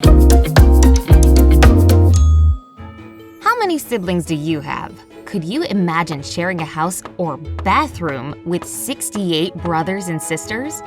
How many siblings do you have? Could you imagine sharing a house or bathroom with 68 brothers and sisters?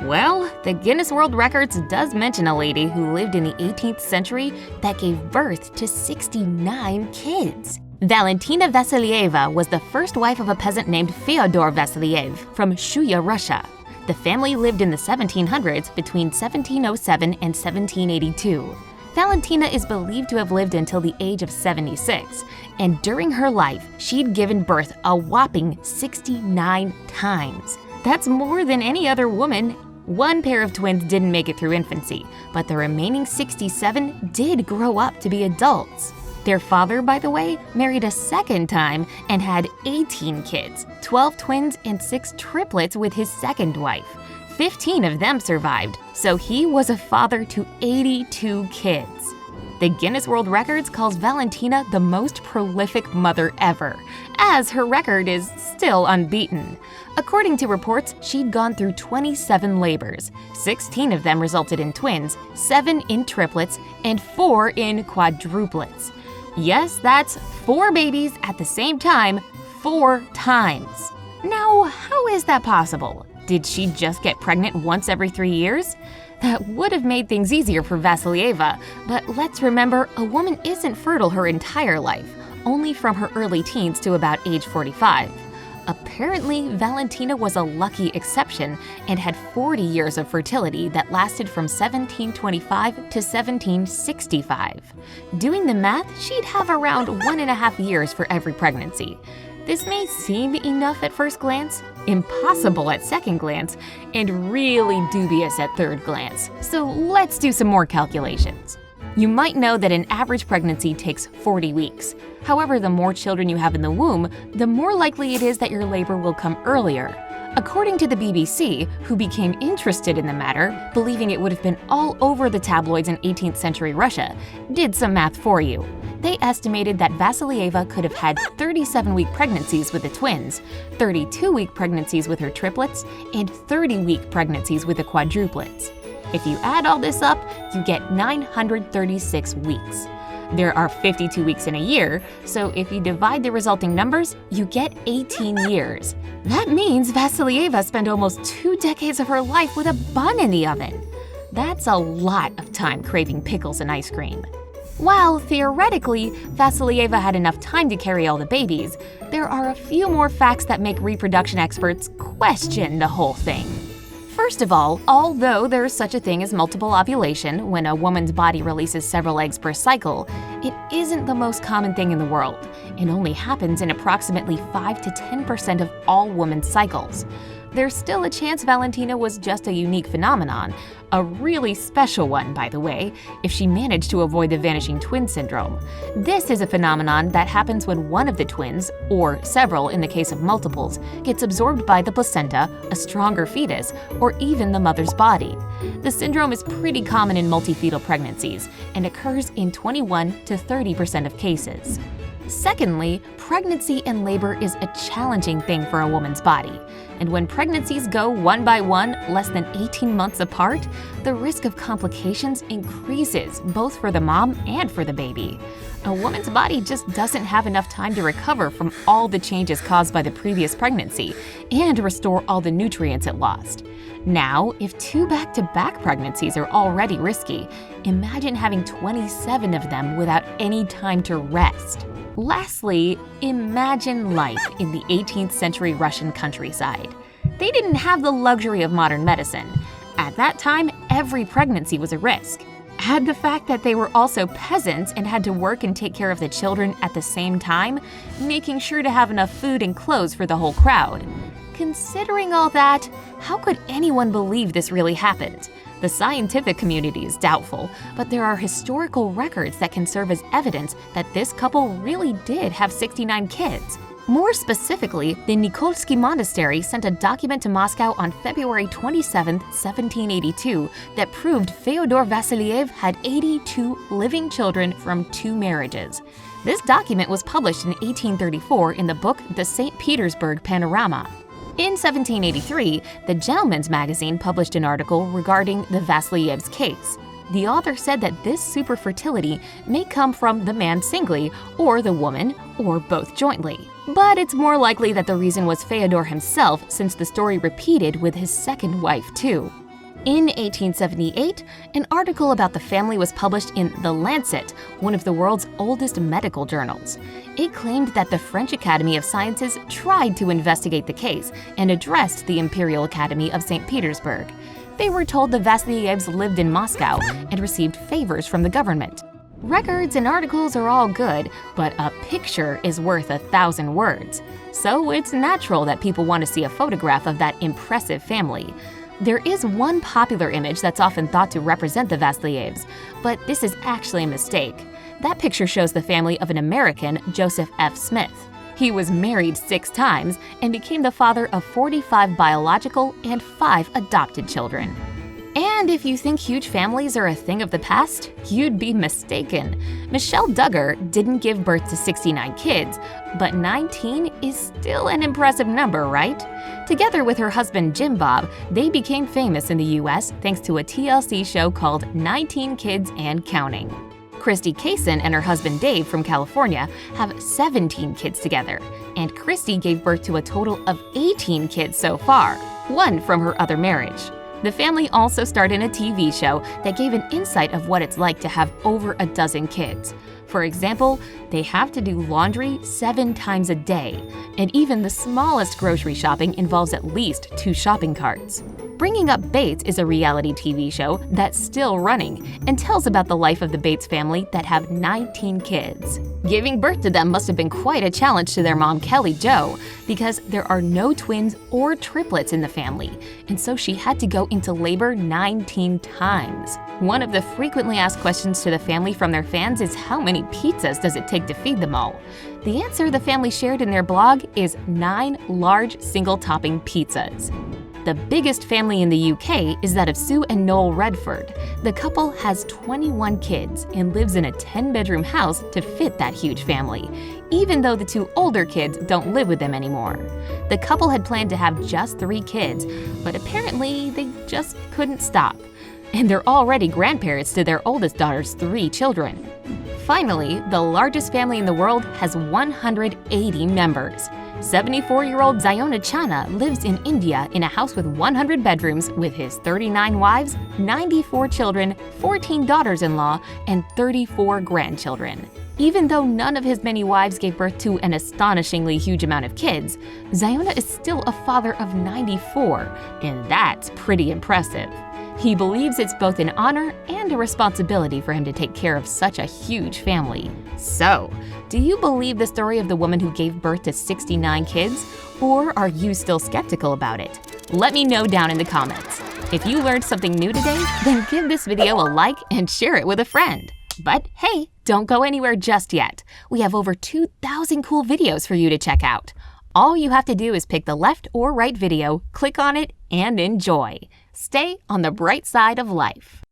Well, the Guinness World Records does mention a lady who lived in the 18th century that gave birth to 69 kids. Valentina Vasilieva was the first wife of a peasant named Fyodor Vasiliev from Shuya, Russia. The family lived in the 1700s between 1707 and 1782. Valentina is believed to have lived until the age of 76, and during her life, she'd given birth a whopping 69 times. That's more than any other woman. One pair of twins didn't make it through infancy, but the remaining 67 did grow up to be adults. Their father, by the way, married a second time and had 18 kids, 12 twins and 6 triplets with his second wife. 15 of them survived, so he was a father to 82 kids. The Guinness World Records calls Valentina the most prolific mother ever, as her record is still unbeaten. According to reports, she'd gone through 27 labors. 16 of them resulted in twins, 7 in triplets, and 4 in quadruplets. Yes, that's 4 babies at the same time, 4 times. Now, how is that possible? Did she just get pregnant once every 3 years? That would have made things easier for Vasilieva, but let's remember, a woman isn't fertile her entire life, only from her early teens to about age 45. Apparently, Valentina was a lucky exception and had 40 years of fertility that lasted from 1725 to 1765. Doing the math, she'd have around 1.5 years for every pregnancy. This may seem enough at first glance, impossible at second glance, and really dubious at third glance. So let's do some more calculations. You might know that an average pregnancy takes 40 weeks. However, the more children you have in the womb, the more likely it is that your labor will come earlier. According to the BBC, who became interested in the matter, believing it would have been all over the tabloids in 18th century Russia, did some math for you. They estimated that Vasilieva could have had 37-week pregnancies with the twins, 32-week pregnancies with her triplets, and 30-week pregnancies with the quadruplets. If you add all this up, you get 936 weeks. There are 52 weeks in a year, so if you divide the resulting numbers, you get 18 years. That means Vasilieva spent almost 2 decades of her life with a bun in the oven. That's a lot of time craving pickles and ice cream. While theoretically, Vasilieva had enough time to carry all the babies, there are a few more facts that make reproduction experts question the whole thing. First of all, although there is such a thing as multiple ovulation, when a woman's body releases several eggs per cycle, it isn't the most common thing in the world. It only happens in approximately 5 to 10% of all women's cycles. There's still a chance Valentina was just a unique phenomenon, a really special one, by the way, if she managed to avoid the vanishing twin syndrome. This is a phenomenon that happens when one of the twins, or several in the case of multiples, gets absorbed by the placenta, a stronger fetus, or even the mother's body. The syndrome is pretty common in multi-fetal pregnancies and occurs in 21 to 30% of cases. Secondly, pregnancy and labor is a challenging thing for a woman's body. And when pregnancies go one by one, less than 18 months apart, the risk of complications increases, both for the mom and for the baby. A woman's body just doesn't have enough time to recover from all the changes caused by the previous pregnancy and restore all the nutrients it lost. Now, if 2 back-to-back pregnancies are already risky, imagine having 27 of them without any time to rest. Lastly, imagine life in the 18th century Russian countryside. They didn't have the luxury of modern medicine. At that time, every pregnancy was a risk. Add the fact that they were also peasants and had to work and take care of the children at the same time, making sure to have enough food and clothes for the whole crowd. Considering all that, how could anyone believe this really happened? The scientific community is doubtful, but there are historical records that can serve as evidence that this couple really did have 69 kids. More specifically, the Nikolsky Monastery sent a document to Moscow on February 27, 1782, that proved Fyodor Vasiliev had 82 living children from 2 marriages. This document was published in 1834 in the book The St. Petersburg Panorama. In 1783, the Gentleman's Magazine published an article regarding the Vasilievs' case. The author said that this superfertility may come from the man singly, or the woman, or both jointly. But it's more likely that the reason was Feodor himself, since the story repeated with his second wife too. In 1878, an article about the family was published in The Lancet, one of the world's oldest medical journals. It claimed that the French Academy of Sciences tried to investigate the case and addressed the Imperial Academy of St. Petersburg. They were told the Vasilievs lived in Moscow and received favors from the government. Records and articles are all good, but a picture is worth 1,000 words. So it's natural that people want to see a photograph of that impressive family. There is one popular image that's often thought to represent the Vasilievs, but this is actually a mistake. That picture shows the family of an American, Joseph F. Smith. He was married 6 times and became the father of 45 biological and 5 adopted children. And if you think huge families are a thing of the past, you'd be mistaken. Michelle Duggar didn't give birth to 69 kids, but 19 is still an impressive number, right? Together with her husband Jim Bob, they became famous in the US thanks to a TLC show called 19 Kids and Counting. Christy Kaysen and her husband Dave from California have 17 kids together, and Christy gave birth to a total of 18 kids so far, 1 from her other marriage. The family also starred in a TV show that gave an insight of what it's like to have over a dozen kids. For example, they have to do laundry 7 times a day, and even the smallest grocery shopping involves at least 2 shopping carts. Bringing Up Bates is a reality TV show that's still running and tells about the life of the Bates family that have 19 kids. Giving birth to them must have been quite a challenge to their mom, Kelly Jo, because there are no twins or triplets in the family, and so she had to go into labor 19 times. One of the frequently asked questions to the family from their fans is how many pizzas does it take to feed them all? The answer the family shared in their blog is 9 large single-topping pizzas. The biggest family in the UK is that of Sue and Noel Redford. The couple has 21 kids and lives in a 10-bedroom house to fit that huge family, even though the 2 older kids don't live with them anymore. The couple had planned to have just 3 kids, but apparently they just couldn't stop. And they're already grandparents to their oldest daughter's 3 children. Finally, the largest family in the world has 180 members. 74-year-old Ziona Chana lives in India in a house with 100 bedrooms with his 39 wives, 94 children, 14 daughters-in-law, and 34 grandchildren. Even though none of his many wives gave birth to an astonishingly huge amount of kids, Ziona is still a father of 94, and that's pretty impressive. He believes it's both an honor and a responsibility for him to take care of such a huge family. So, do you believe the story of the woman who gave birth to 69 kids? Or are you still skeptical about it? Let me know down in the comments. If you learned something new today, then give this video a like and share it with a friend. But hey, don't go anywhere just yet. We have over 2,000 cool videos for you to check out. All you have to do is pick the left or right video, click on it, and enjoy. Stay on the bright side of life.